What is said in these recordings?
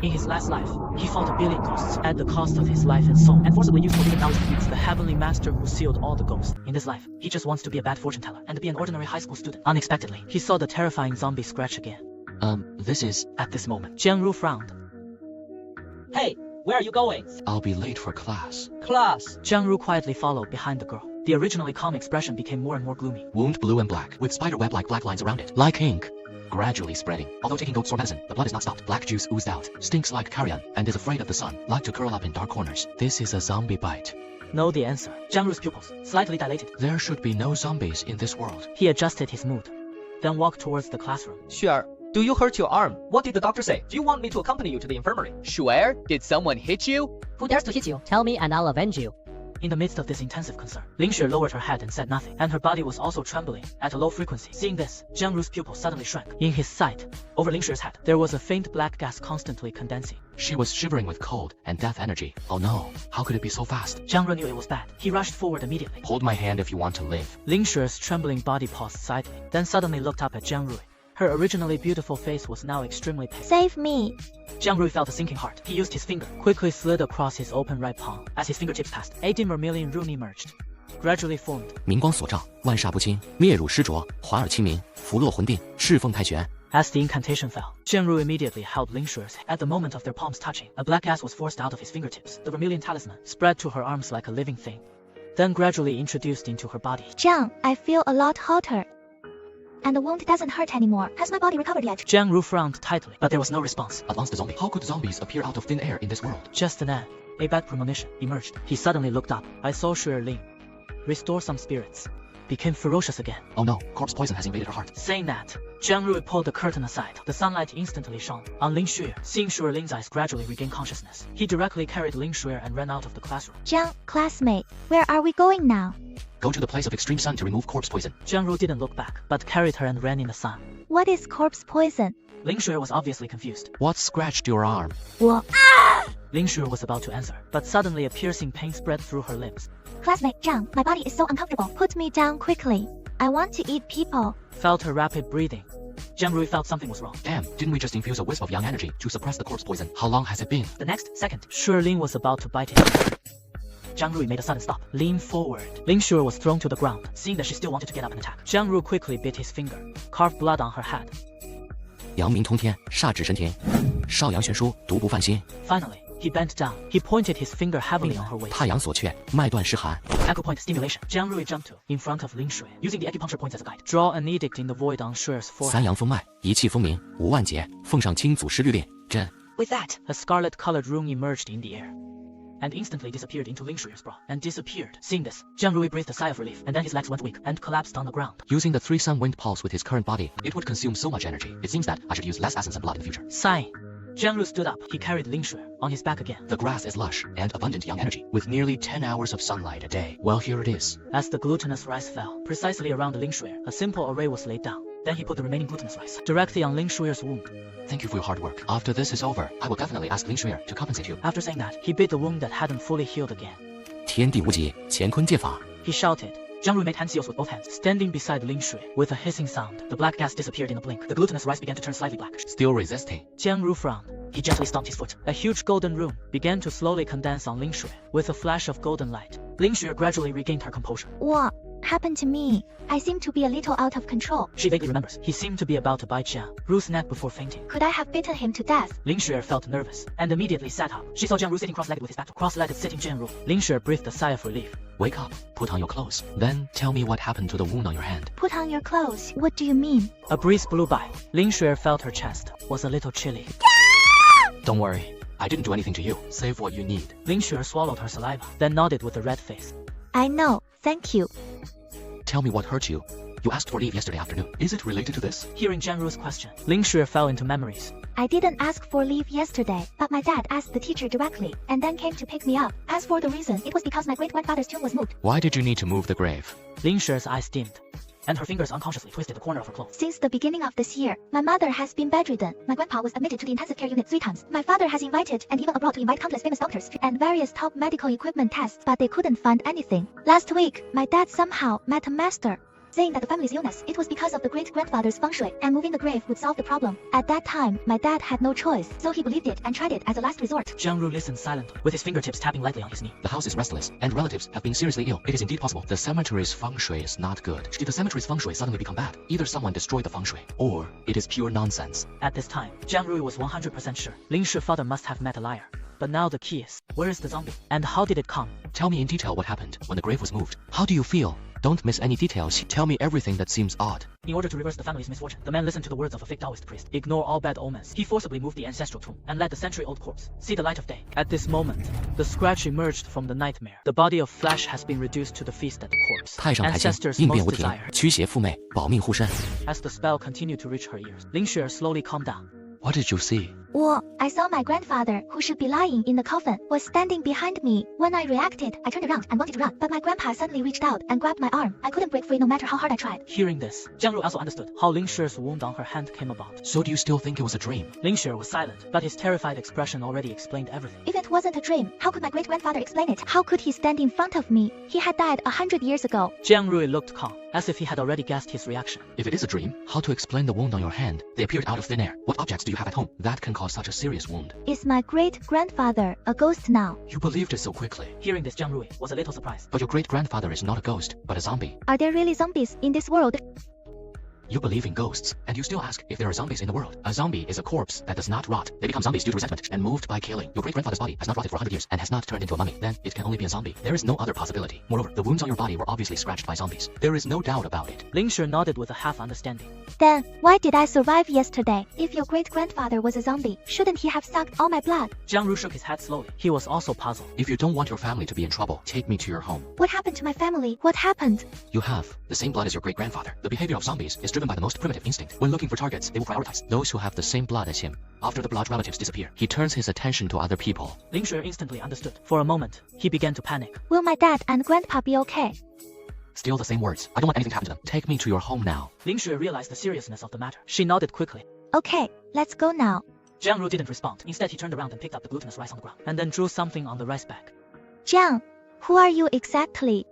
In his last life, he fought a billion ghosts at the cost of his life and soul, and forcibly used forbidden Taoist techniques. The heavenly master who sealed all the ghosts. In this life, he just wants to be a bad fortune teller and be an ordinary high school student. Unexpectedly, he saw the terrifying zombie Scratch again. This is... At this moment, Jiang Ru frowned. Hey, where are you going? I'll be late for class. Class. Jiang Ru quietly followed behind the girl. The originally calm expression became more and more gloomy. Wound blue and black, with spiderweb-like black lines around it, like ink. Gradually spreading. Although taking goat sore medicine, the blood is not stopped. Black juice oozed out. Stinks like carrion, and is afraid of the sun. Like to curl up in dark corners. This is a zombie bite. Know the answer. Jiang Ru's pupils slightly dilated. There should be no zombies in this world. He adjusted his mood, then walked towards the classroom. Sure. Do you hurt your arm? What did the doctor say? Do you want me to accompany you to the infirmary? Sure. Did someone hit you? Who dares to hit you? Tell me and I'll avenge you. In the midst of this intensive concern, Ling Xue lowered her head and said nothing, and her body was also trembling at a low frequency. Seeing this, Jiang Ru's pupil suddenly shrank. In his sight, over Ling Xue's head, there was a faint black gas constantly condensing. She was shivering with cold and death energy. Oh no, how could it be so fast? Jiang Ru knew it was bad. He rushed forward immediately. Hold my hand if you want to live. Ling Xue's trembling body paused slightly, then suddenly looked up at Jiang Ru. Her originally beautiful face was now extremely pale. Save me. Jiang Ru felt a sinking heart. He used his finger, quickly slid across his open right palm. As his fingertips passed, a dim vermilion rune emerged, gradually formed. 明光所照，万煞不侵，灭汝湿浊，华尔清明，福落魂定，侍奉太玄。 As the incantation fell, Jiang Ru immediately held Ling Xue's. At the moment of their palms touching, a black gas was forced out of his fingertips. The vermilion talisman spread to her arms like a living thing, then gradually introduced into her body. Jiang, I feel a lot hotter. And the wound doesn't hurt anymore. Has my body recovered yet? Jiang Ru frowned tightly, but there was no response. Advanced zombie. How could zombies appear out of thin air in this world? Just then, a bad premonition emerged. He suddenly looked up. I saw Shuer Ling restore some spirits, became ferocious again. Oh no, corpse poison has invaded her heart. Saying that, Jiang Ru pulled the curtain aside. The sunlight instantly shone on Ling Xue. Seeing Shuer Ling's eyes gradually regain consciousness, he directly carried Ling Xue and ran out of the classroom. Jiang, classmate, where are we going now? Go to the place of extreme sun to remove corpse poison. Jiang Ru didn't look back, but carried her and ran in the sun. What is corpse poison? Ling Xue was obviously confused. What scratched your arm? Ling Xue was about to answer, but suddenly a piercing pain spread through her lips. Classmate Jiang, my body is so uncomfortable. Put me down quickly. I want to eat people. Felt her rapid breathing. Jiang Ru felt something was wrong. Damn, didn't we just infuse a wisp of yang energy to suppress the corpse poison? How long has it been? The next second, Shuer Ling was about to bite him. Jiang Ru made a sudden stop. Lean forward. Ling Xue was thrown to the ground. Seeing that she still wanted to get up and attack, Jiang Ru quickly bit his finger, carved blood on her head. 阳明通天，煞指神田，少阳悬殊，独不犯心。 Finally, he bent down. He pointed his finger heavily on her waist. 太阳所却，脉断湿寒。 Acupoint stimulation. Jiang Ru jumped to in front of Ling Xue, using the acupuncture points as a guide. Draw an edict in the void on Shuer's 三 forehead. 阳封脉，一气风鸣，无万劫，奉上清祖师律令，朕。 With that, a scarlet-colored rune emerged in the air, and instantly disappeared into Ling Xue's bra, and disappeared. Seeing this, Jiang Ru breathed a sigh of relief, and then his legs went weak and collapsed on the ground. Using the 3-sun wind pulse with his current body, it would consume so much energy. It seems that I should use less essence and blood in the future. Sighing, Jiang Ru stood up. He carried Ling Xue on his back again. The grass is lush and abundant yang energy, with nearly 10 hours of sunlight a day. Well, here it is. As the glutinous rice fell, precisely around Ling Xue, a simple array was laid down. Then he put the remaining glutinous rice directly on Ling Xue's wound. Thank you for your hard work. After this is over, I will definitely ask Ling Xue to compensate you. After saying that, he bit the wound that hadn't fully healed again. 天地无极，乾坤借法。 He shouted. Jiang Ru made hand seals with both hands, standing beside Ling Xue. With a hissing sound, the black gas disappeared in a blink. The glutinous rice began to turn slightly blackish. Still resisting. Jiang Ru frowned. He gently stomped his foot. A huge golden rune began to slowly condense on Ling Xue. With a flash of golden light, Ling Xue gradually regained her composure. What happened to me? I seem to be a little out of control. She vaguely remembers. He seemed to be about to bite Jiang Ru's neck before fainting. Could I have bitten him to death? Ling Xue felt nervous and immediately sat up. She saw Jiang Ru sitting cross-legged with his back to cross-legged sitting Jiang Ru. Ling Xue breathed a sigh of relief. Wake up, put on your clothes. Then tell me what happened to the wound on your hand. Put on your clothes. What do you mean? A breeze blew by. Ling Xue felt her chest was a little chilly. Don't worry, I didn't do anything to you. Save what you need. Ling Xue swallowed her saliva, then nodded with a red face. I know. Thank you. Tell me what hurt you. You asked for leave yesterday afternoon. Is it related to this? Hearing Jiang Ru's question, Ling Xue fell into memories. I didn't ask for leave yesterday, but my dad asked the teacher directly, and then came to pick me up. As for the reason, it was because my great-grandfather's tomb was moved. Why did you need to move the grave? Ling Xue's eyes dimmed, and her fingers unconsciously twisted the corner of her clothes. Since the beginning of this year, my mother has been bedridden. My grandpa was admitted to the intensive care unit 3 times. My father has invited and even abroad to invite countless famous doctors and various top medical equipment tests, but they couldn't find anything. Last week, my dad somehow met a master. saying that the family's illness, it was because of the great-grandfather's feng shui, and moving the grave would solve the problem. At that time, my dad had no choice, so he believed it and tried it as a last resort. Jiang Ru listened silently, with his fingertips tapping lightly on his knee. The house is restless, and relatives have been seriously ill. It is indeed possible the cemetery's feng shui is not good. Did the cemetery's feng shui suddenly become bad? Either someone destroyed the feng shui, or it is pure nonsense. At this time, Jiang Ru was 100% sure Ling Shi's father must have met a liar. But now the key is, where is the zombie? And how did it come? Tell me in detail what happened when the grave was moved. How do you feel? Don't miss any details. Tell me everything that seems odd. In order to reverse the family's misfortune, the man listened to the words of a fake Taoist priest. Ignore all bad omens. He forcibly moved the ancestral tomb and let the century-old corpse see the light of day. At this moment, the scratch emerged from the nightmare. The body of flesh has been reduced to the feast at the corpse. 太上台阶， Ancestors' 应变 most 无停， desire. 驱邪附魅，保命护身。 As the spell continued to reach her ears, Ling Shi slowly calmed down. What did you see? I saw my grandfather, who should be lying in the coffin, was standing behind me. When I reacted, I turned around and wanted to run, but my grandpa suddenly reached out and grabbed my arm. I couldn't break free no matter how hard I tried. Hearing this, Jiang Ru also understood how Ling Shi's wound on her hand came about. So do you still think it was a dream? Ling Shi was silent, but his terrified expression already explained everything. If it wasn't a dream, how could my great-grandfather explain it? How could he stand in front of me? He had died 100 years ago. Jiang Ru looked calm, as if he had already guessed his reaction. If it is a dream, how to explain the wound on your hand? They appeared out of thin air. What objects do you have at home that can cause such a serious wound? Is my great-grandfather a ghost now? You believed it so quickly. Hearing this, Jiang Ru was a little surprised. But your great-grandfather is not a ghost, but a zombie. Are there really zombies in this world? You believe in ghosts, and you still ask if there are zombies in the world. A zombie is a corpse that does not rot. They become zombies due to resentment and moved by killing. Your great-grandfather's body has not rotted for 100 years and has not turned into a mummy. Then it can only be a zombie. There is no other possibility. Moreover, the wounds on your body were obviously scratched by zombies. There is no doubt about it. Ling Shi nodded with a half understanding. Then, why did I survive yesterday? If your great-grandfather was a zombie, shouldn't he have sucked all my blood? Jiang Ru shook his head slowly. He was also puzzled. If you don't want your family to be in trouble, take me to your home. What happened to my family? What happened? You have the same blood as your great-grandfather. The behavior of zombies is driven by the most primitive instinct. When looking for targets, they will prioritize those who have the same blood as him. After the blood relatives disappear, he turns his attention to other people. Ling Shi instantly understood. For a moment, he began to panic. Will my dad and grandpa be okay? Still the same words. I don't want anything to happen to them. Take me to your home now. Ling Shi realized the seriousness of the matter. She nodded quickly. Okay, let's go now. Jiang Ru didn't respond. Instead, he turned around and picked up the glutinous rice on the ground, and then drew something on the rice bag. Jiang, who are you exactly?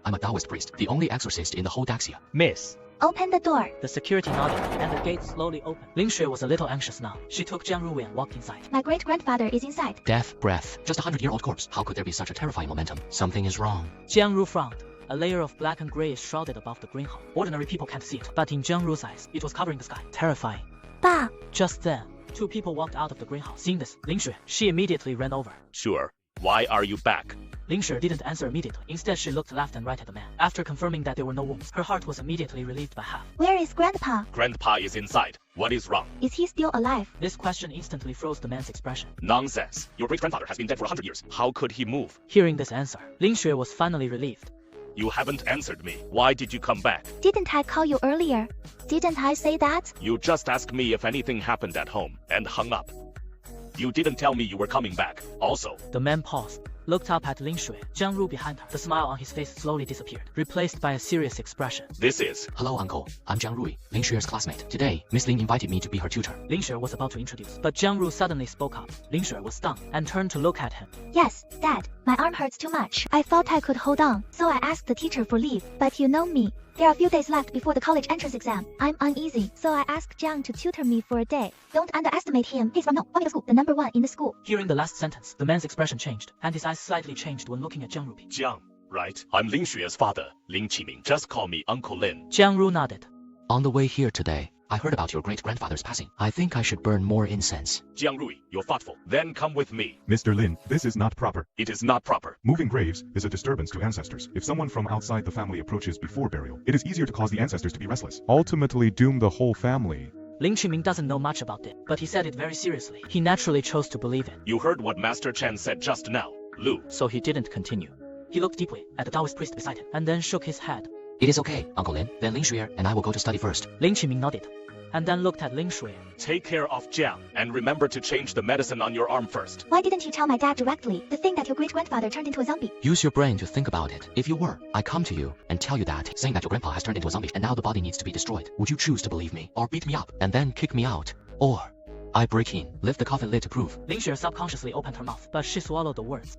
I'm a Taoist priest, the only exorcist in the whole Daxia. Miss. Open the door. The security nodded, and the gate slowly opened. Ling Shi was a little anxious now. She took Jiang Ru and walked inside. My great-grandfather is inside. Death breath. Just a 100-year-old corpse. How could there be such a terrifying momentum? Something is wrong. Jiang Ru frowned. A layer of black and gray is shrouded above the greenhouse. Ordinary people can't see it, but in Jiang Ru's eyes, it was covering the sky. Terrifying. Ba. Just then, two people walked out of the greenhouse. Seeing this, Ling Shi, she immediately ran over. Sure. Why are you back? Ling Shi didn't answer immediately. Instead, she looked left and right at the man. After confirming that there were no wounds, her heart was immediately relieved by half. Where is grandpa? Grandpa is inside. What is wrong? Is he still alive? This question instantly froze the man's expression. Nonsense. Your great-grandfather has been dead for 100 years. How could he move? Hearing this answer, Ling Shi was finally relieved. You haven't answered me. Why did you come back? Didn't I call you earlier? Didn't I say that? You just asked me if anything happened at home and hung up. You didn't tell me you were coming back. Also, The man paused, looked up at Ling Shui. Jiang Ru behind her. The smile on his face slowly disappeared, replaced by a serious expression. this is... Hello, uncle. I'm Jiang Rui, Ling Xuer's classmate. Today, Miss Ling invited me to be her tutor. Ling Shui was about to introduce, but Jiang Ru suddenly spoke up. Ling Shui was stunned and turned to look at him. Yes, Dad. My arm hurts too much. I thought I could hold on, so I asked the teacher for leave. But you know me. There are a few days left before the college entrance exam. I'm uneasy, so I asked Jiang to tutor me for a day. Don't underestimate him. He's from the school, the #1 in the school. Hearing the last sentence, the man's expression changed, and his eyes slightly changed when looking at Jiang Ru. Jiang, right? I'm Ling Xue's father, Ling Qiming. Just call me Uncle Lin. Jiang Ru nodded. On the way here today, I heard about your great-grandfather's passing. I think I should burn more incense. Jiang Rui, you're thoughtful. Then come with me. Mr. Lin, this is not proper. It is not proper. Moving graves is a disturbance to ancestors. If someone from outside the family approaches before burial, it is easier to cause the ancestors to be restless, ultimately doom the whole family. Ling Qiming doesn't know much about it, but he said it very seriously. He naturally chose to believe it, You heard what Master Chen said just now, Lu. so he didn't continue. He looked deeply at the Taoist priest beside him, and then shook his head. It is okay, Uncle Lin. Then Ling Xuer and I will go to study first. Ling Qiming nodded, and then looked at Ling Shui. Take care of Jiang, and remember to change the medicine on your arm first. Why didn't you tell my dad directly? The thing that your great-grandfather turned into a zombie. Use your brain to think about it. If you were, I come to you and tell you that, saying that your grandpa has turned into a zombie and now the body needs to be destroyed. Would you choose to believe me, or beat me up and then kick me out? Or I break in, lift the coffin lid to prove. Ling Shui subconsciously opened her mouth, but she swallowed the words.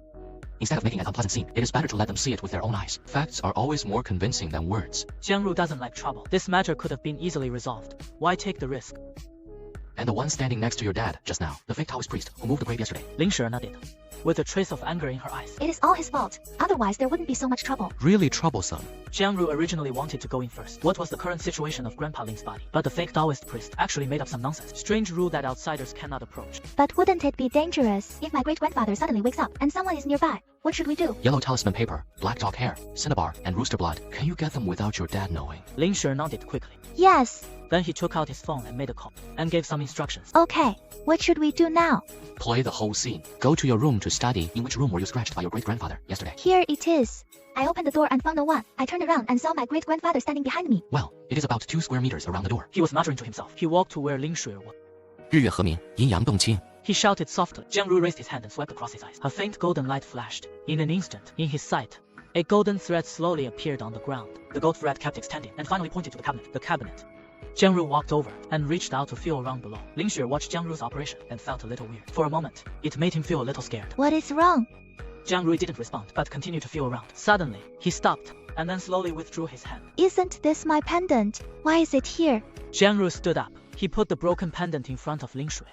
Instead of making an unpleasant scene, it is better to let them see it with their own eyes. Facts are always more convincing than words. Jiang Ru doesn't like trouble. This matter could have been easily resolved. Why take the risk? And the one standing next to your dad just now, the fake Taoist priest who moved the grave yesterday. Ling Shu'er nodded, with a trace of anger in her eyes. It is all his fault. Otherwise, there wouldn't be so much trouble. Really troublesome. Jiang Ru originally wanted to go in first. What was the current situation of Grandpa Ling's body? But the fake Taoist priest actually made up some nonsense. Strange rule that outsiders cannot approach. But wouldn't it be dangerous if my great-grandfather suddenly wakes up and someone is nearby? What should we do? Yellow talisman paper, black dog hair, cinnabar, and rooster blood. Can you get them without your dad knowing? Ling Shu'er nodded quickly. Yes. Then he took out his phone and made a call, and gave some instructions. Okay. What should we do now? Play the whole scene. Go to your room to study. In which room were you scratched by your great-grandfather yesterday? Here it is. I opened the door and found no one. I turned around and saw my great-grandfather standing behind me. Well, it is about 2 square meters around the door. He was muttering to himself. He walked to where Ling Shu'er was. 日月和明，阴阳动清。 He shouted softly. Jiang Ru raised his hand and swept across his eyes. A faint golden light flashed. In an instant, in his sight, a golden thread slowly appeared on the ground. The gold thread kept extending and finally pointed to the cabinet. The cabinet. Jiang Ru walked over and reached out to feel around below. Ling Shu'er watched Jiang Ru's operation and felt a little weird. For a moment, it made him feel a little scared. What is wrong? Jiang Ru didn't respond, but continued to feel around. Suddenly, he stopped and then slowly withdrew his hand. Isn't this my pendant? Why is it here? Jiang Ru stood up. He put the broken pendant in front of Ling Shu'er.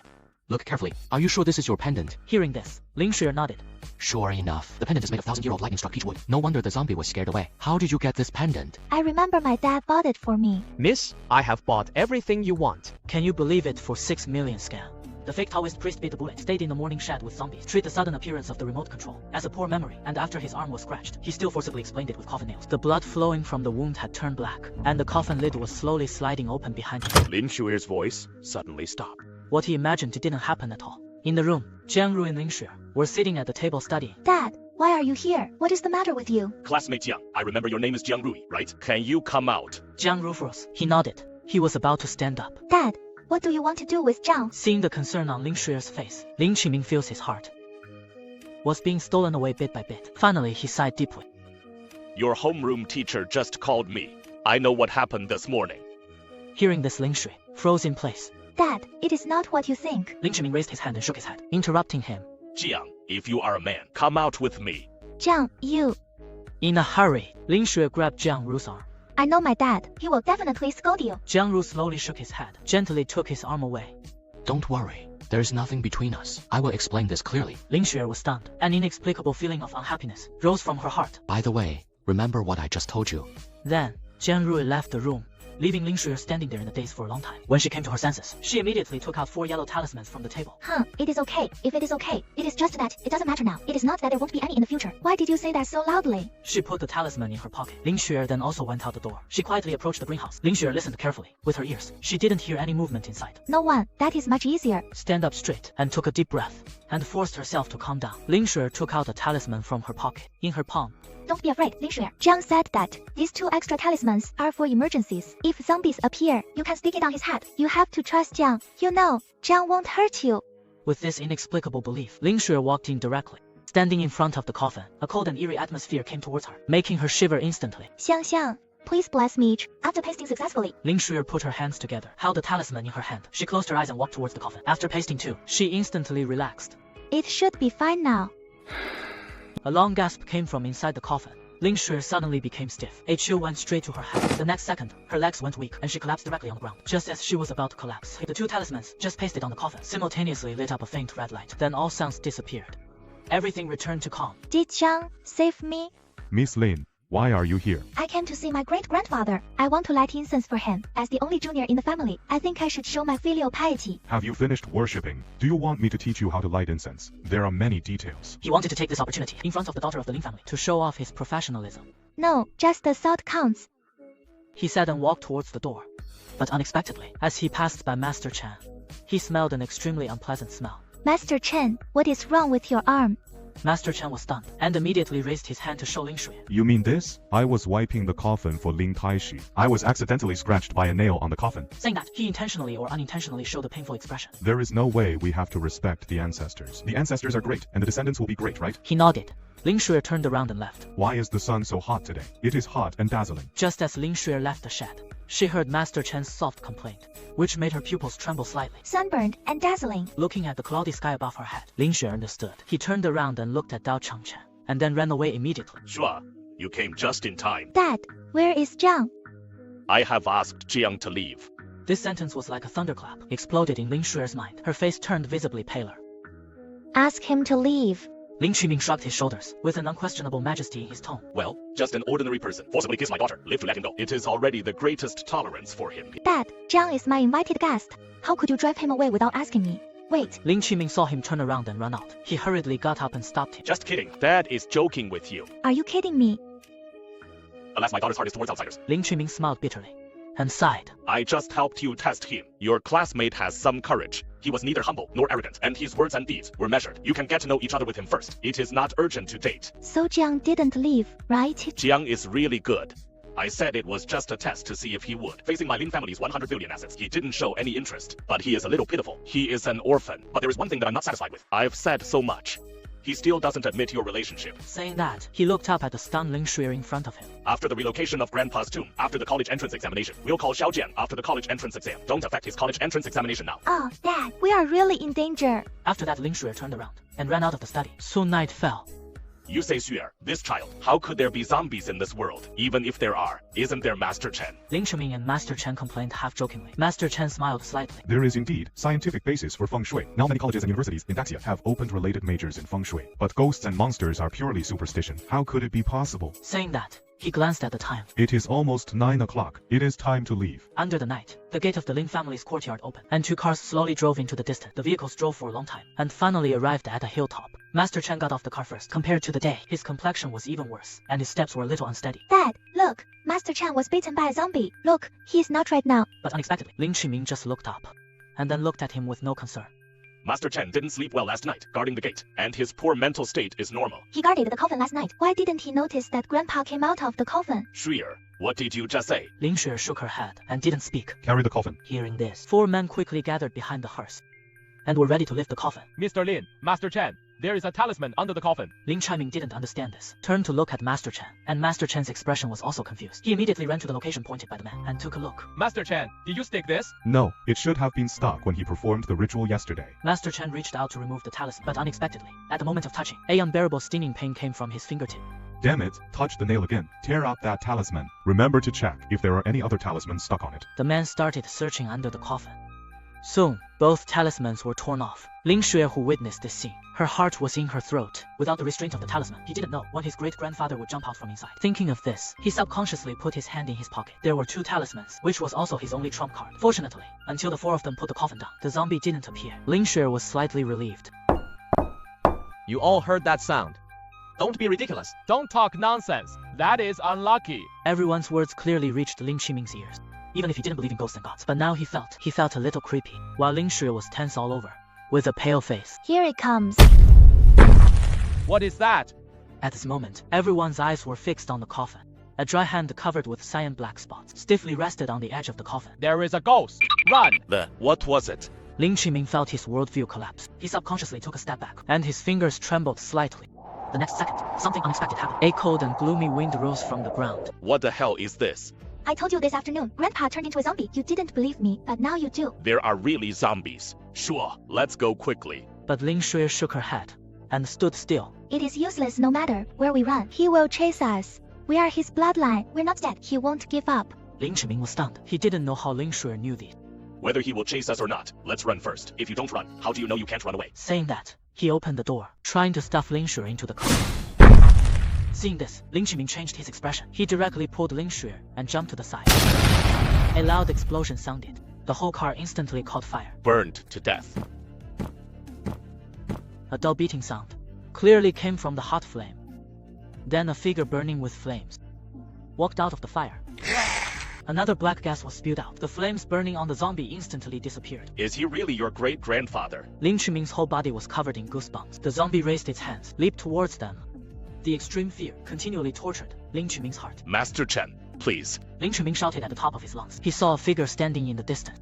Look carefully. Are you sure this is your pendant? Hearing this, Ling Shu'er nodded. Sure enough. The pendant is made of 1,000-year-old lightning-struck peach wood. No wonder the zombie was scared away. How did you get this pendant? I remember my dad bought it for me. Miss, I have bought everything you want. Can you believe it for 6 million scam? The fake Taoist priest bit the bullet, stayed in the morning shed with zombies, treated the sudden appearance of the remote control as a poor memory, and after his arm was scratched, he still forcibly explained it with coffin nails. The blood flowing from the wound had turned black, and the coffin lid was slowly sliding open behind him. Lin Shu'er's voice suddenly stopped. What he imagined didn't happen at all. In the room, Jiang Ru and Ling Shu'er were sitting at the table studying. Dad, why are you here? What is the matter with you? Classmate Jiang, I remember your name is Jiang Rui, right? Can you come out? Jiang Ru froze. He nodded. He was about to stand up. Dad, what do you want to do with Zhang? Seeing the concern on Ling Shu'er's face, Ling Qiming feels his heart was being stolen away bit by bit. Finally, he sighed deeply. Your homeroom teacher just called me. I know what happened this morning. Hearing this, Ling Shui froze in place. Dad, it is not what you think. Ling Qiming raised his hand and shook his head, interrupting him. Jiang, if you are a man, come out with me. Zhang, you... In a hurry, Ling Shui grabbed Jiang Ru's arm. I know my dad. He will definitely scold you. Jiang Ru slowly shook his head, gently took his arm away. Don't worry. There's nothing between us. I will explain this clearly. Ling Shui was stunned. An inexplicable feeling of unhappiness rose from her heart. By the way, remember what I just told you. Then, Jiang Ru left the room, leaving Ling Shui standing there in the daze for a long time. When she came to her senses, she immediately took out 4 yellow talismans from the table. It is okay. If it is okay, it is just that it doesn't matter now. It is not that there won't be any in the future. Why did you say that so loudly? She put the talisman in her pocket. Ling Shui then also went out the door. She quietly approached the greenhouse. Ling Shui listened carefully, with her ears. She didn't hear any movement inside. No one. That is much easier. Stand up straight and took a deep breath, and forced herself to calm down. Ling Shui took out a talisman from her pocket. In her palm, Don't be afraid, Ling Shui. Zhang said that these 2 extra talismans are for emergencies. If zombies appear, you can stick it on his head. You have to trust Zhang. You know, Zhang won't hurt you. with this inexplicable belief, Ling Shui walked in directly. Standing in front of the coffin, a cold and eerie atmosphere came towards her, making her shiver instantly. Xiang, please bless me. After pasting successfully, Ling Shui put her hands together, held the talisman in her hand. She closed her eyes and walked towards the coffin. After pasting 2, she instantly relaxed. it should be fine now. A long gasp came from inside the coffin. Ling Shui suddenly became stiff. A chill went straight to her head. The next second, her legs went weak, and she collapsed directly on the ground. Just as she was about to collapse, the 2 talismans, just pasted on the coffin, simultaneously lit up a faint red light. Then all sounds disappeared. Everything returned to calm. Did Zhang save me? Miss Lin, why are you here? I came to see my great-grandfather. I want to light incense for him. As the only junior in the family, I think I should show my filial piety. Have you finished worshipping? Do you want me to teach you how to light incense? There are many details. He wanted to take this opportunity, in front of the daughter of the Lin family, to show off his professionalism. No, just the thought counts. He said and walked towards the door. But unexpectedly, as he passed by Master Chen, he smelled an extremely unpleasant smell. Master Chen, what is wrong with your arm? Master Chen was stunned, and immediately raised his hand to show Ling Shui. You mean this? I was wiping the coffin for Ling Taishi. I was accidentally scratched by a nail on the coffin. Saying that, he intentionally or unintentionally showed a painful expression. There is no way we have to respect the ancestors. The ancestors are great, and the descendants will be great, right? He nodded. Ling Shui turned around and left. Why is the sun so hot today? It is hot and dazzling. Just as Ling Shui left the shed, she heard Master Chen's soft complaint, which made her pupils tremble slightly. Sunburned and dazzling. Looking at the cloudy sky above her head, Ling Shui understood. He turned around and looked at Dao Changchen, and then ran away immediately. Sure, you came just in time. Dad, where is Jiang? I have asked Jiang to leave. This sentence was like a thunderclap, exploded in Ling Xuer's mind. Her face turned visibly paler. Ask him to leave. Ling Qiming shrugged his shoulders, with an unquestionable majesty in his tone. Well, just an ordinary person. Forcibly kiss my daughter. Live to let him go. It is already the greatest tolerance for him. Dad, Jiang is my invited guest. How could you drive him away without asking me? Wait. Ling Qiming saw him turn around and run out. He hurriedly got up and stopped him. Just kidding. Dad is joking with you. Are you kidding me? Alas, my daughter's heart is towards outsiders. Ling Qiming smiled bitterly and sighed. I just helped you test him. Your classmate has some courage. He was neither humble nor arrogant, and his words and deeds were measured. You can get to know each other with him first. It is not urgent to date. So Jiang didn't leave, right? Jiang is really good. I said it was just a test to see if he would. Facing my Lin family's 100 billion assets, he didn't show any interest. But he is a little pitiful. He is an orphan. But there is one thing that I'm not satisfied with. I've said so much. He still doesn't admit your relationship. Saying that, he looked up at the stunned Ling Xuer in front of him. After the relocation of Grandpa's tomb, after the college entrance examination, we'll call Xiao Jian after the college entrance exam. Don't affect his college entrance examination now. Oh, Dad, we are really in danger. After that, Ling Xuer turned around and ran out of the study. Soon night fell. You say Xuer, this child, how could there be zombies in this world? Even if there are, isn't there Master Chen? Ling Qiming and Master Chen complained half-jokingly. Master Chen smiled slightly. There is indeed scientific basis for feng shui. Now many colleges and universities in Daxia have opened related majors in feng shui. But ghosts and monsters are purely superstition. How could it be possible? Saying that, he glanced at the time. It is almost 9 o'clock. It is time to leave. Under the night, the gate of the Ling family's courtyard opened, and two cars slowly drove into the distance. The vehicles drove for a long time, and finally arrived at a hilltop. Master Chen got off the car first. Compared to the day, his complexion was even worse, and his steps were a little unsteady. Dad, look. Master Chen was bitten by a zombie. Look, he is not right now. But unexpectedly, Ling Qiming just looked up, and then looked at him with no concern. Master Chen didn't sleep well last night, guarding the gate, and his poor mental state is normal. He guarded the coffin last night. Why didn't he notice that Grandpa came out of the coffin? Xuer, what did you just say? Ling Xuer shook her head and didn't speak. Carry the coffin. Hearing this, four men quickly gathered behind the hearse and were ready to lift the coffin. Mr. Lin, Master Chen, there is a talisman under the coffin. Ling Qiming didn't understand this, turned to look at Master Chen, and Master Chen's expression was also confused. He immediately ran to the location pointed by the man and took a look. Master Chen, did you stick this? No, it should have been stuck when he performed the ritual yesterday. Master Chen reached out to remove the talisman, but unexpectedly, at the moment of touching, a unbearable stinging pain came from his fingertip. Damn it, touch the nail again. Tear out that talisman. Remember to check if there are any other talismans stuck on it. The man started searching under the coffin. Soon, both talismans were torn off. Ling Xuer, who witnessed this scene, her heart was in her throat. Without the restraint of the talisman, he didn't know when his great-grandfather would jump out from inside. Thinking of this, he subconsciously put his hand in his pocket. There were two talismans, which was also his only trump card. Fortunately, until the four of them put the coffin down, the zombie didn't appear. Ling Xuer was slightly relieved. You all heard that sound. Don't be ridiculous. Don't talk nonsense. That is unlucky. Everyone's words clearly reached Ling Qiming's ears, even if he didn't believe in ghosts and gods. But now he felt a little creepy, while Ling Xuer was tense all over, with a pale face. Here it comes. What is that? At this moment, everyone's eyes were fixed on the coffin. A dry hand covered with cyan black spots stiffly rested on the edge of the coffin. There is a ghost. Run! What was it? Ling Qiming felt his worldview collapse. He subconsciously took a step back, and his fingers trembled slightly. The next second, something unexpected happened. A cold and gloomy wind rose from the ground. What the hell is this? I told you this afternoon. Grandpa turned into a zombie. You didn't believe me, but now you do. There are really zombies. Sure, let's go quickly. But Ling Xuer shook her head and stood still. It is useless no matter where we run. He will chase us. We are his bloodline. We're not dead. He won't give up. Ling Qiming was stunned. He didn't know how Ling Xuer knew these. Whether he will chase us or not, let's run first. If you don't run, how do you know you can't run away? Saying that, he opened the door, trying to stuff Ling Xuer into the car. Seeing this, Ling Qiming changed his expression. He directly pulled Ling Xuer and jumped to the side. A loud explosion sounded. The whole car instantly caught fire. Burned to death. A dull beating sound clearly came from the hot flame. Then a figure burning with flames walked out of the fire. Another black gas was spewed out. The flames burning on the zombie instantly disappeared. Is he really your great-grandfather? Ling Qiming's whole body was covered in goosebumps. The zombie raised its hands, leaped towards them. The extreme fear continually tortured Ling Qiming's heart. Master Chen, please. Ling Qiming shouted at the top of his lungs. He saw a figure standing in the distance,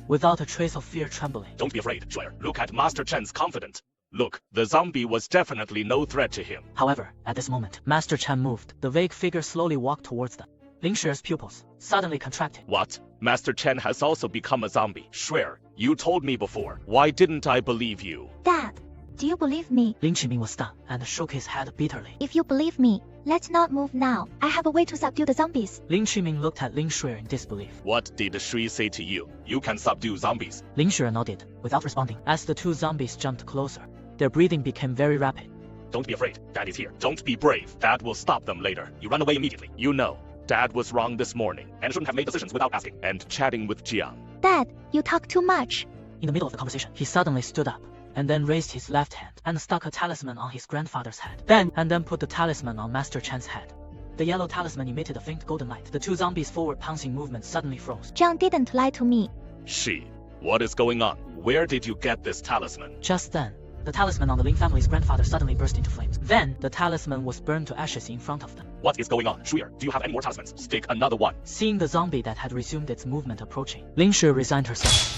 without a trace of fear trembling. Don't be afraid, Xuer. Look at Master Chen's confidence. Look, the zombie was definitely no threat to him. However, at this moment, Master Chen moved. The vague figure slowly walked towards them. Ling Xuer's pupils suddenly contracted. What? Master Chen has also become a zombie. Xuer, you told me before. Why didn't I believe you? Dad. Do you believe me? Lin Qiming was stunned and shook his head bitterly. If you believe me, let's not move now. I have a way to subdue the zombies. Lin Qiming looked at Ling Shui in disbelief. What did Shui say to you? You can subdue zombies. Ling Shui nodded, without responding. As the two zombies jumped closer, their breathing became very rapid. Don't be afraid. Dad is here. Don't be brave. Dad will stop them later. You run away immediately. You know, Dad was wrong this morning and shouldn't have made decisions without asking. And chatting with Jiang. Dad, you talk too much. In the middle of the conversation, he suddenly stood up and then raised his left hand and stuck a talisman on his grandfather's head. Then put the talisman on Master Chen's head. The yellow talisman emitted a faint golden light. The two zombies' forward pouncing movement suddenly froze. Jiang didn't lie to me. She, what is going on? Where did you get this talisman? Just then, the talisman on the Lin family's grandfather suddenly burst into flames. Then, the talisman was burned to ashes in front of them. What is going on? Shuyer, do you have any more talismans? Stick another one. Seeing the zombie that had resumed its movement approaching, Ling Shui resigned herself.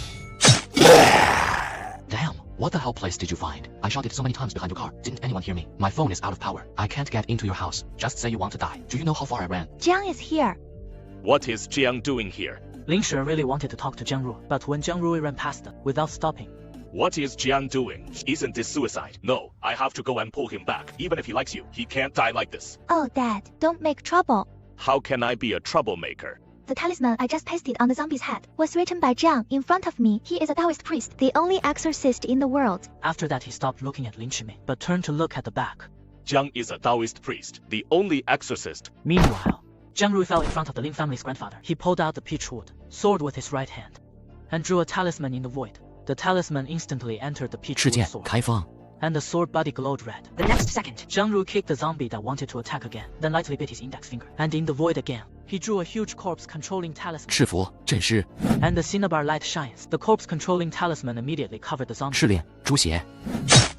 Damn, what the hell place did you find? I shot it so many times behind your car. Didn't anyone hear me? My phone is out of power. I can't get into your house. Just say you want to die. Do you know how far I ran? Jiang is here. What is Jiang doing here? Ling Shui really wanted to talk to Jiang Rui, but when Jiang Rui ran past them, without stopping, What is Jiang doing? Isn't this suicide? No, I have to go and pull him back. Even if he likes you, he can't die like this. Oh, Dad, don't make trouble. How can I be a troublemaker? The talisman I just pasted on the zombie's head was written by Jiang in front of me. He is a Taoist priest, the only exorcist in the world. After that he stopped looking at Lin Qiming, but turned to look at the back. Jiang is a Taoist priest, the only exorcist. Meanwhile, Jiang Rui fell in front of the Lin family's grandfather. He pulled out the peach wood, sword with his right hand, and drew a talisman in the void. The talisman instantly entered the peach 事 wood 件 sword, 开放。 and the sword body glowed red. The next second, Jiang Rui kicked the zombie that wanted to attack again, then lightly bit his index finger. And in the void again, he drew a huge corpse controlling talisman. 赤符阵师 And the cinnabar light shines. The corpse controlling talisman immediately covered the zombie. 试炼猪血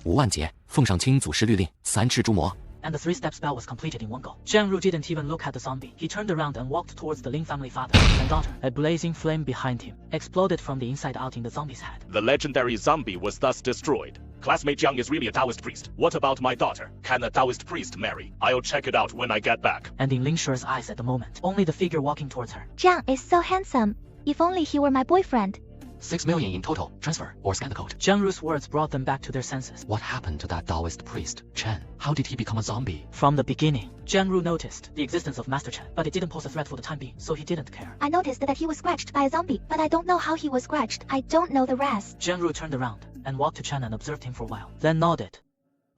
5万劫奉上清祖师律令三赤猪魔 And the three-step spell was completed in one go. Jiang Rui didn't even look at the zombie. He turned around and walked towards the Lin family father and daughter. A blazing flame behind him exploded from the inside out in the zombie's head. The legendary zombie was thus destroyed. Classmate Jiang is really a Taoist priest. What about my daughter? Can a Taoist priest marry? I'll check it out when I get back. And in Ling Shui's eyes at the moment, only the figure walking towards her. Jiang is so handsome. If only he were my boyfriend. 6 million in total. Transfer or scan the code. Jiang Rui's words brought them back to their senses. What happened to that Taoist priest, Chen? How did he become a zombie? From the beginning, Jiang Rui noticed the existence of Master Chen, but it didn't pose a threat for the time being, so he didn't care. I noticed that he was scratched by a zombie, but I don't know how he was scratched. I don't know the rest. Jiang Rui turned around and walked to Chen and observed him for a while, then nodded.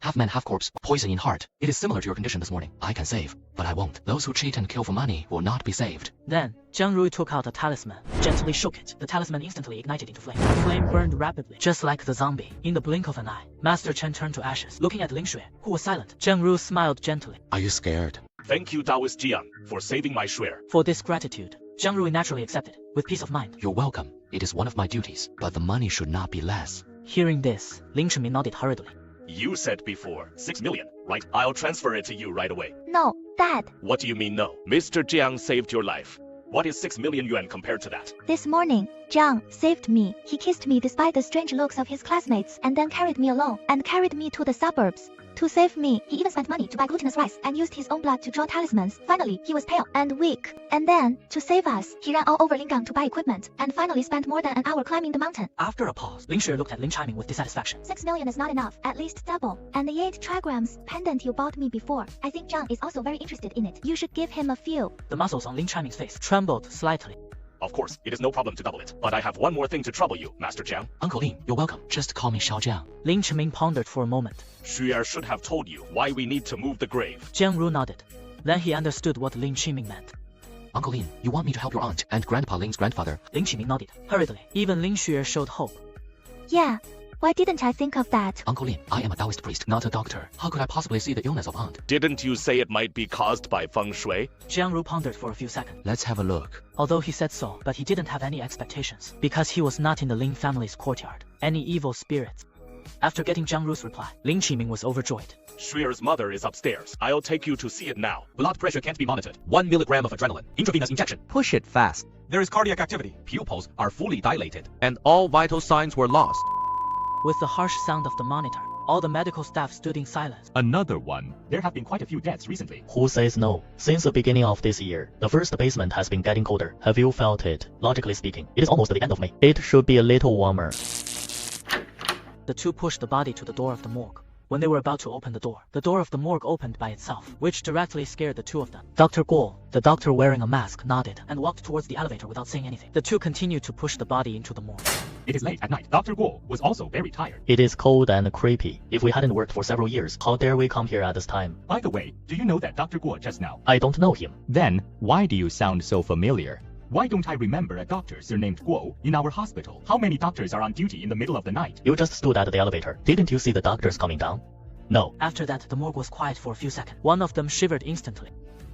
Half man, half corpse, poison in heart. It is similar to your condition this morning. I can save, but I won't. Those who cheat and kill for money will not be saved. Then, Jiang Rui took out a talisman, gently shook it. The talisman instantly ignited into flame. The flame burned rapidly, just like the zombie. In the blink of an eye, Master Chen turned to ashes, looking at Ling Shui, who was silent. Jiang Rui smiled gently. Are you scared? Thank you, Taoist Jiang, for saving my Shuer. For this gratitude, Jiang Rui naturally accepted, with peace of mind. You're welcome. It is one of my duties, but the money should not be less. Hearing this, Ling Shimi nodded hurriedly. You said before, 6 million, right? I'll transfer it to you right away. No, Dad. What do you mean no? Mr. Jiang saved your life. What is 6 million yuan compared to that? This morning, Jiang saved me. He kissed me despite the strange looks of his classmates and then carried me alone and carried me to the suburbs. To save me, he even spent money to buy glutinous rice and used his own blood to draw talismans. Finally, he was pale and weak. And then, to save us, he ran all over Lingang to buy equipment and finally spent more than an hour climbing the mountain. After a pause, Ling Shui looked at Ling Chiming with dissatisfaction. 6 million is not enough, at least double. And the 8 trigrams pendant you bought me before. I think Jiang is also very interested in it. You should give him a few. The muscles on Ling Chiming's face trembled slightly. Of course, it is no problem to double it. But I have one more thing to trouble you, Master Jiang. Uncle Lin, you're welcome. Just call me Xiao Jiang. Ling Chiming pondered for a moment. Xuer should have told you why we need to move the grave. Jiang Ru nodded. Then he understood what Ling Chiming meant. Uncle Lin, you want me to help your aunt and Grandpa Ling's grandfather? Ling Chiming nodded hurriedly. Even Ling Xuer showed hope. Yeah. Why didn't I think of that? Uncle Lin, I am a Taoist priest, not a doctor. How could I possibly see the illness of aunt? Didn't you say it might be caused by feng shui? Jiang Ru pondered for a few seconds. Let's have a look. Although he said so, but he didn't have any expectations, because he was not in the Ling family's courtyard. Any evil spirits. After getting Jiang Ru's reply, Ling Qiming was overjoyed. Xuer's mother is upstairs. I'll take you to see it now. Blood pressure can't be monitored. 1 milligram of adrenaline. Intravenous injection. Push it fast. There is cardiac activity. Pupils are fully dilated. And all vital signs were lost. With the harsh sound of the monitor, all the medical staff stood in silence. Another one. There have been quite a few deaths recently. Who says no? Since the beginning of this year, the first basement has been getting colder. Have you felt it? Logically speaking, it is almost the end of May. It should be a little warmer. The two pushed the body to the door of the morgue. When they were about to open the door of the morgue opened by itself, which directly scared the two of them. Dr. Guo, the doctor wearing a mask, nodded and walked towards the elevator without saying anything. The two continued to push the body into the morgue. It is late at night. Dr. Guo was also very tired. It is cold and creepy. If we hadn't worked for several years, how dare we come here at this time? By the way, do you know that Dr. Guo just now? I don't know him. Then, why do you sound so familiar? Why don't I remember a doctor surnamed Guo in our hospital? How many doctors are on duty in the middle of the night? You just stood at the elevator. Didn't you see the doctors coming down? No. After that, the morgue was quiet for a few seconds. One of them shivered instantly.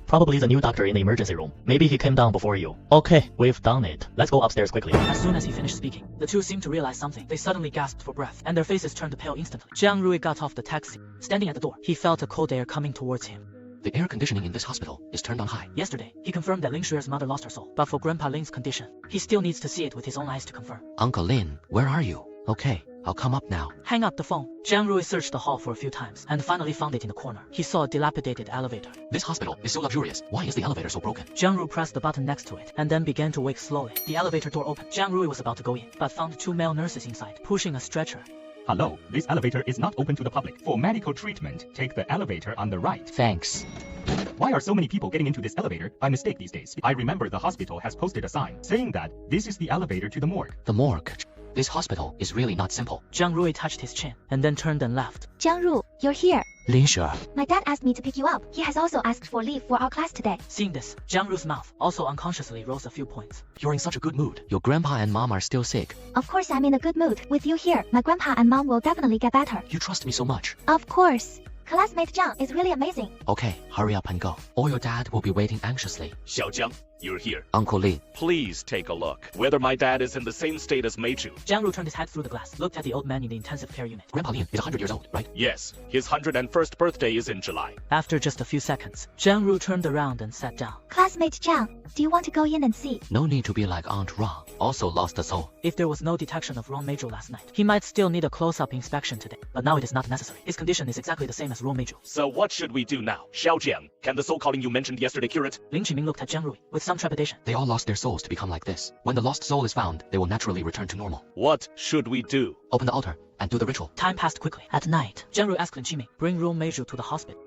Probably the new doctor in the emergency room. Maybe he came down before you. Okay, we've done it. Let's go upstairs quickly. As soon as he finished speaking, the two seemed to realize something. They suddenly gasped for breath, and their faces turned pale instantly. Jiang Rui got off the taxi. Standing at the door, he felt a cold air coming towards him. The air conditioning in this hospital is turned on high. Yesterday, he confirmed that Ling Shuer's mother lost her soul, but for Grandpa Ling's condition, he still needs to see it with his own eyes to confirm. Uncle Lin, where are you? Okay, I'll come up now. Hang up the phone. Jiang Rui searched the hall for a few times and finally found it in the corner. He saw a dilapidated elevator. This hospital is so luxurious. Why is the elevator so broken? Jiang Rui pressed the button next to it and then began to wake slowly. The elevator door opened. Jiang Rui was about to go in, but found two male nurses inside, pushing a stretcher. Hello, this elevator is not open to the public. For medical treatment, take the elevator on the right. Thanks. Why are so many people getting into this elevator by mistake these days? I remember the hospital has posted a sign saying that this is the elevator to the morgue. The morgue. This hospital is really not simple. Jiang Rui touched his chin and then turned and left. Jiang Ru, you're here. Lin Shuer. My dad asked me to pick you up. He has also asked for leave for our class today. Seeing this, Jiang Ru's mouth also unconsciously rose a few points. You're in such a good mood. Your grandpa and mom are still sick. Of course I'm in a good mood. With you here, my grandpa and mom will definitely get better. You trust me so much. Of course. Classmate Jiang is really amazing. Okay, hurry up and go. Or your dad will be waiting anxiously. Xiaojiang, you're here. Uncle Lin. Please take a look. Whether my dad is in the same state as Meiju. Jiang Ru turned his head through the glass, looked at the old man in the intensive care unit. Grandpa Lin is 100 years old, right? Yes, his 101st birthday is in July. After just a few seconds, Jiang Ru turned around and sat down. Classmate Jiang, do you want to go in and see? No need to be like Aunt Ra, also lost a soul. If there was no detection of Ron Meiju last night, he might still need a close-up inspection today, but now it is not necessary. His condition is exactly the same as Ron Meiju. So what should we do now? Xiaojiang, can the soul calling you mentioned yesterday cure it? Lin Qiming looked at Jiang Rui with some trepidation. They all lost their souls to become like this. When the lost soul is found, they will naturally return to normal. What should we do? Open the altar and do the ritual. Time passed quickly. At night, Jiang Rui asked Lin Qiming, bring Ron Meiju to the hospital.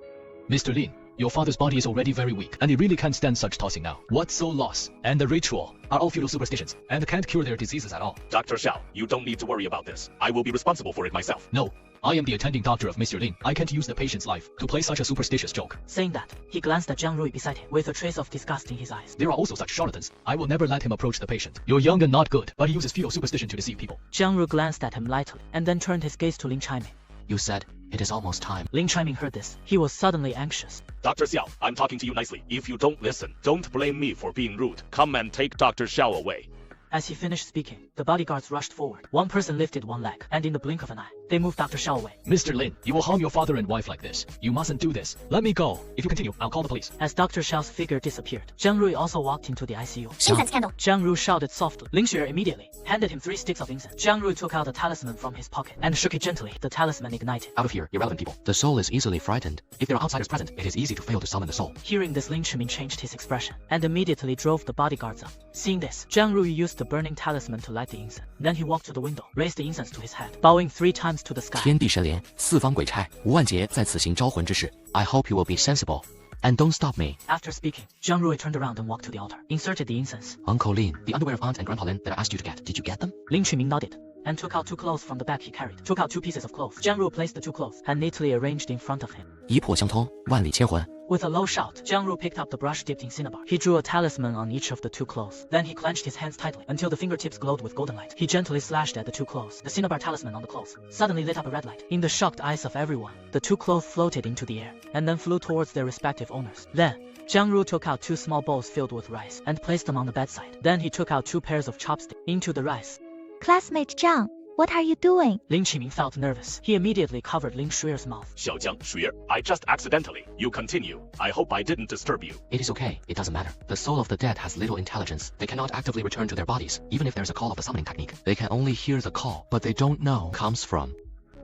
Mr. Lin, your father's body is already very weak, and he really can't stand such tossing now. What soul loss and the ritual are all feudal superstitions, and can't cure their diseases at all. Dr. Xiao, you don't need to worry about this. I will be responsible for it myself. No, I am the attending doctor of Mr. Lin. I can't use the patient's life to play such a superstitious joke. Saying that, he glanced at Jiang Rui beside him with a trace of disgust in his eyes. There are also such charlatans. I will never let him approach the patient. You're young and not good, but he uses feudal superstition to deceive people. Jiang Rui glanced at him lightly and then turned his gaze to Lin Qiming. You said it is almost time. Lin Qiming heard this. He was suddenly anxious. Dr. Xiao, I'm talking to you nicely. If you don't listen, don't blame me for being rude. Come and take Dr. Xiao away. As he finished speaking, the bodyguards rushed forward. One person lifted one leg, and in the blink of an eye, they moved Dr. Xiao away. Mr. Lin, you will harm your father and wife like this. You mustn't do this. Let me go. If you continue, I'll call the police. As Dr. Xiao's figure disappeared, Jiang Rui also walked into the ICU. Incense candle. Jiang Rui shouted softly. Ling Xuer immediately handed him 3 sticks of incense. Jiang Rui took out a talisman from his pocket and shook it gently. The talisman ignited. Out of here, irrelevant people. The soul is easily frightened. If there are outsiders present, it is easy to fail to summon the soul. Hearing this, Lin Qiming changed his expression and immediately drove the bodyguards up. Seeing this, Jiang Rui used the burning talisman to light the incense. Then he walked to the window, raised the incense to his head, bowing 3 times to the sky. 天地神灵，四方鬼差，吴万劫在此行招魂之事。I hope you will be sensible. And don't stop me. After speaking, Jiang Rui turned around and walked to the altar, inserted the incense. Uncle Lin, the underwear of Aunt and Grandpa Lin that I asked you to get, did you get them? Lin Qiming nodded and took out 2 clothes from the bag he carried. Took out 2 pieces of clothes. Jiang Rui placed the 2 clothes and neatly arranged in front of him. 一魄相通，万里千魂。 With a low shout, Jiang Rui picked up the brush dipped in cinnabar. He drew a talisman on each of the 2 clothes. Then he clenched his hands tightly until the fingertips glowed with golden light. He gently slashed at the 2 clothes. The cinnabar talisman on the clothes suddenly lit up a red light. In the shocked eyes of everyone, the 2 clothes floated into the air and then flew towards their respective owners. Then, Jiang Rui took out 2 small bowls filled with rice and placed them on the bedside. Then he took out 2 pairs of chopsticks into the rice. Classmate Jiang, what are you doing? Lin Qiming felt nervous. He immediately covered Ling Shuer's mouth. Xiaojiang, Shuer, I just accidentally. You continue. I hope I didn't disturb you. It is okay. It doesn't matter. The soul of the dead has little intelligence. They cannot actively return to their bodies, even if there's a call of the summoning technique. They can only hear the call, but they don't know comes from.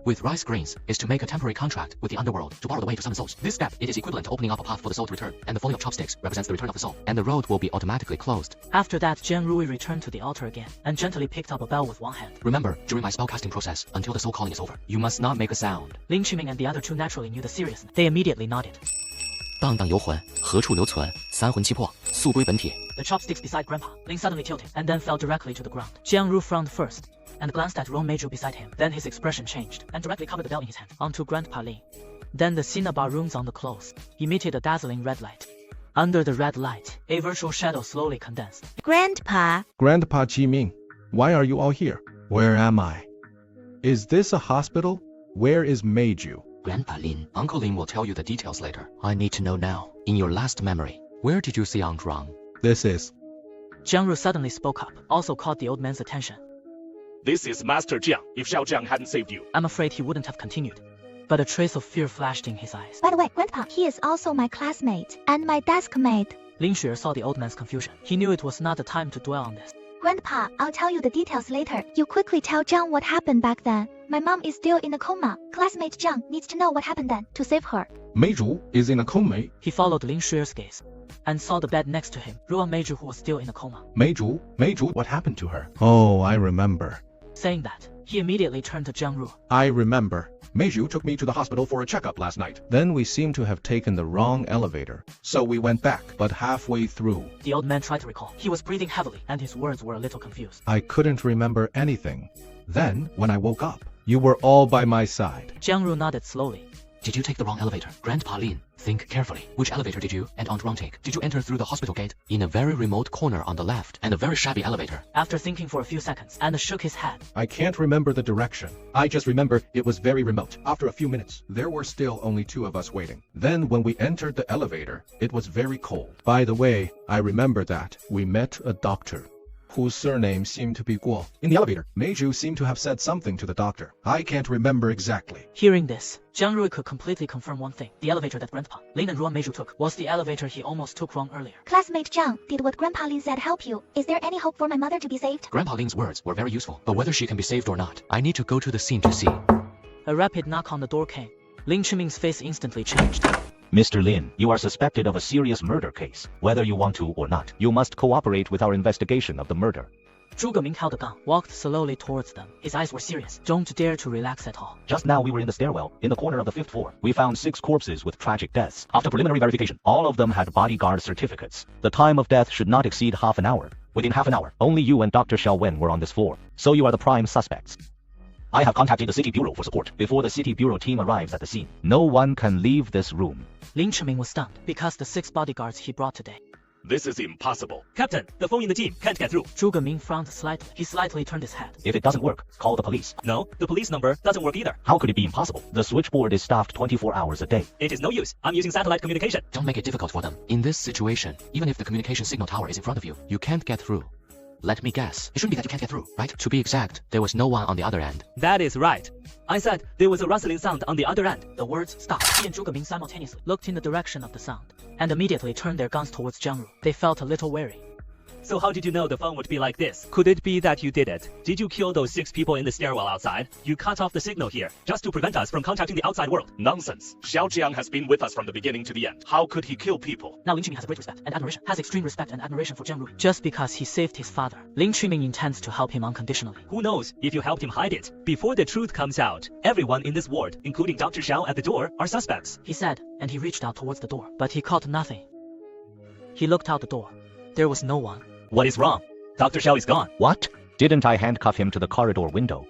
with rice grains is to make a temporary contract with the underworld to borrow the way to summon souls. This step, it is equivalent to opening up a path for the soul to return, and the falling of chopsticks represents the return of the soul, and the road will be automatically closed. After that, Jiang Rui returned to the altar again and gently picked up a bell with one hand. Remember, during my spellcasting process, until the soul calling is over, you must not make a sound. Lin Qiming and the other two naturally knew the seriousness. They immediately nodded. 荡荡游魂，何处留存？三魂七魄，速归本体。 The chopsticks beside Grandpa. Ling suddenly tilted and then fell directly to the ground. Jiang Ru frowned first and glanced at Rong Meiju beside him. Then his expression changed and directly covered the bell in his hand onto Grandpa Lin. Then the cinnabar runes on the clothes emitted a dazzling red light. Under the red light, a virtual shadow slowly condensed. Grandpa. Grandpa Qiming, why are you all here? Where am I? Is this a hospital? Where is Meiju? Grandpa Lin, Uncle Lin will tell you the details later. I need to know now. In your last memory, where did you see Aunt Rong? This is... Jiang Ru suddenly spoke up, also caught the old man's attention. This is Master Jiang. If Xiao Jiang hadn't saved you, I'm afraid he wouldn't have continued. But a trace of fear flashed in his eyes. By the way, Grandpa, he is also my classmate and my desk mate. Lin Xuer saw the old man's confusion. He knew it was not the time to dwell on this. Grandpa, I'll tell you the details later. You quickly tell Zhang what happened back then. My mom is still in a coma. Classmate Zhang needs to know what happened then to save her. Meiju is in a coma. He followed Lin Xuer's gaze and saw the bed next to him, Ruan Meiju, who was still in a coma. Meiju, what happened to her? Oh, I remember. Saying that, he immediately turned to Jiang Ru. I remember. Meiju took me to the hospital for a checkup last night. Then we seem to have taken the wrong elevator. So we went back, but halfway through. The old man tried to recall. He was breathing heavily, and his words were a little confused. I couldn't remember anything. Then, when I woke up, you were all by my side. Jiang Ru nodded slowly. Did you take the wrong elevator? Grandpa Lin, think carefully. Which elevator did you and Aunt Rong take? Did you enter through the hospital gate? In a very remote corner on the left, and a very shabby elevator. After thinking for a few seconds, and shook his head. I can't remember the direction. I just remember it was very remote. After a few minutes, there were still only two of us waiting. Then when we entered the elevator, it was very cold. By the way, I remember that we met a doctor, whose surname seemed to be Guo. In the elevator, Meiju seemed to have said something to the doctor. I can't remember exactly. Hearing this, Jiang Rui could completely confirm one thing. The elevator that Grandpa Lin and Ruan Meiju took was the elevator he almost took wrong earlier. Classmate Zhang, did what Grandpa Lin said help you? Is there any hope for my mother to be saved? Grandpa Lin's words were very useful, but whether she can be saved or not, I need to go to the scene to see. A rapid knock on the door came. Lin Qiming's face instantly changed. Mr. Lin, you are suspected of a serious murder case. Whether you want to or not, you must cooperate with our investigation of the murder. Zhuge Ming held a gun, walked slowly towards them. His eyes were serious. Don't dare to relax at all. Just now we were in the stairwell, in the corner of the 5th floor. We found 6 corpses with tragic deaths. After preliminary verification, all of them had bodyguard certificates. The time of death should not exceed half an hour. Within half an hour, only you and Dr. Xiao Wen were on this floor. So you are the prime suspects. I have contacted the City Bureau for support. Before the City Bureau team arrives at the scene, no one can leave this room. Lin Qiming was stunned because the 6 bodyguards he brought today. This is impossible. Captain, the phone in the team can't get through. Zhuge Ming frowned slightly. He slightly turned his head. If it doesn't work, call the police. No, the police number doesn't work either. How could it be impossible? The switchboard is staffed 24 hours a day. It is no use. I'm using satellite communication. Don't make it difficult for them. In this situation, even if the communication signal tower is in front of you, you can't get through. Let me guess. It shouldn't be that you can't get through, right? To be exact, there was no one on the other end. That is right. I said there was a rustling sound on the other end. The words stopped. He and Zhuge Ming simultaneously looked in the direction of the sound and immediately turned their guns towards Jiang Ru. They felt a little wary. So how did you know the phone would be like this? Could it be that you did it? Did you kill those 6 people in the stairwell outside? You cut off the signal here, just to prevent us from contacting the outside world. Nonsense. Xiao Jiang has been with us from the beginning to the end. How could he kill people? Now Lin Qiming has a great respect and admiration, has extreme respect and admiration for Jiang Ru. Just because he saved his father, Lin Qiming intends to help him unconditionally. Who knows if you helped him hide it? Before the truth comes out, everyone in this ward, including Dr. Xiao at the door, are suspects. He said, and he reached out towards the door, but he caught nothing. He looked out the door. There was no one. What is wrong? Dr. Xiao is gone. What? Didn't I handcuff him to the corridor window?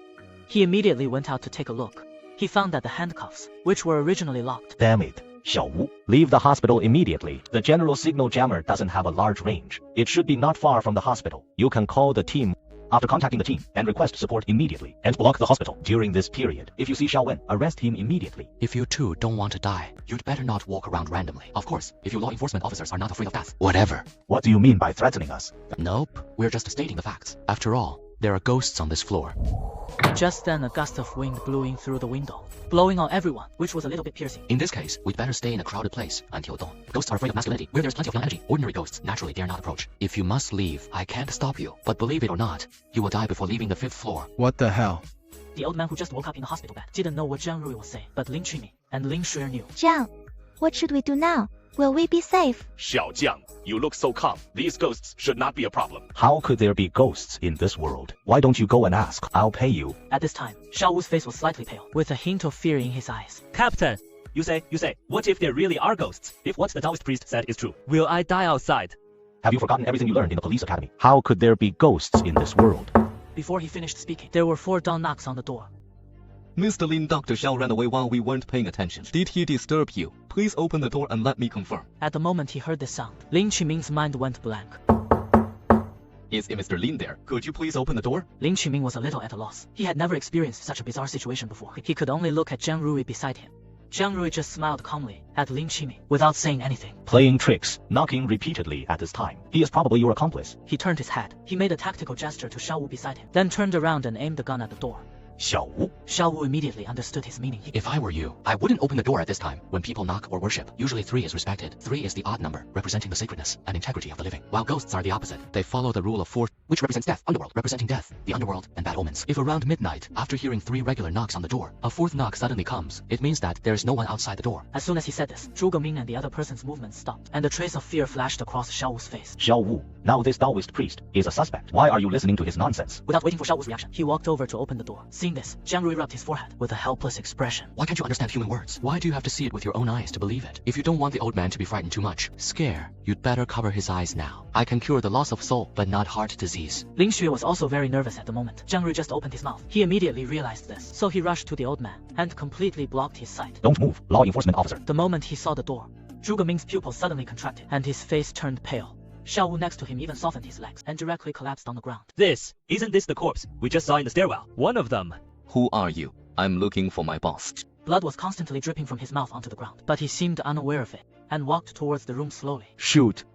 He immediately went out to take a look. He found that the handcuffs, which were originally locked. Damn it. Xiao Wu, leave the hospital immediately. The general signal jammer doesn't have a large range. It should be not far from the hospital. You can call the team after contacting the team and request support immediately and block the hospital during this period. If you see Xiao Wen, arrest him immediately. If you too don't want to die, you'd better not walk around randomly. Of course, if you law enforcement officers are not afraid of death. Whatever. What do you mean by threatening us? Nope, we're just stating the facts. After all, there are ghosts on this floor. Just then a gust of wind blew in through the window, blowing on everyone, which was a little bit piercing. In this case, we'd better stay in a crowded place until dawn. Ghosts are afraid of masculinity, where there's plenty of young energy. Ordinary ghosts naturally dare not approach. If you must leave, I can't stop you. But believe it or not, you will die before leaving the 5th floor. What the hell? The old man who just woke up in the hospital bed didn't know what Jiang Rui was saying, but Lin Quming and Ling Shuer knew. Jiang, what should we do now? Will we be safe? Xiao Jiang, you look so calm. These ghosts should not be a problem. How could there be ghosts in this world? Why don't you go and ask? I'll pay you. At this time, Xiao Wu's face was slightly pale, with a hint of fear in his eyes. Captain, you say, what if there really are ghosts? If what the Taoist priest said is true, will I die outside? Have you forgotten everything you learned in the police academy? How could there be ghosts in this world? Before he finished speaking, there were 4 dull knocks on the door. Mr. Lin, Dr. Xiao ran away while we weren't paying attention. Did he disturb you? Please open the door and let me confirm. At the moment he heard this sound, Lin Quming's mind went blank. Is Mr. Lin there? Could you please open the door? Lin Quming was a little at a loss. He had never experienced such a bizarre situation before. He could only look at Jiang Rui beside him. Jiang Rui just smiled calmly at Lin Quming without saying anything. Playing tricks, knocking repeatedly at this time. He is probably your accomplice. He turned his head. He made a tactical gesture to Xiao Wu beside him, then turned around and aimed the gun at the door. Xiao Wu? Xiao Wu immediately understood his meaning. If I were you, I wouldn't open the door at this time. When people knock or worship, usually 3 is respected. 3 is the odd number, representing the sacredness and integrity of the living, while ghosts are the opposite. They follow the rule of 4, which represents death, underworld, representing death, the underworld, and bad omens. If around midnight, after hearing 3 regular knocks on the door, a 4th knock suddenly comes, it means that there is no one outside the door. As soon as he said this, Zhuge Ming and the other person's movements stopped, and a trace of fear flashed across Xiao Wu's face. Xiao Wu, now this Taoist priest is a suspect. Why are you listening to his nonsense? Without waiting for Xiao Wu's reaction, he walked over to open the door. Seeing this, Jiang Rui rubbed his forehead with a helpless expression. Why can't you understand human words? Why do you have to see it with your own eyes to believe it? If you don't want the old man to be frightened too much, you'd better cover his eyes now. I can cure the loss of soul, but not heart disease. Ling Xue was also very nervous at the moment. Jiang Rui just opened his mouth. He immediately realized this, so he rushed to the old man and completely blocked his sight. Don't move, law enforcement officer. The moment he saw the door, Zhuge Ming's pupil suddenly contracted and his face turned pale. Xiao Wu next to him even softened his legs and directly collapsed on the ground. Isn't this the corpse we just saw in the stairwell? One of them. Who are you? I'm looking for my boss. Blood was constantly dripping from his mouth onto the ground, but he seemed unaware of it and walked towards the room slowly. Shoot,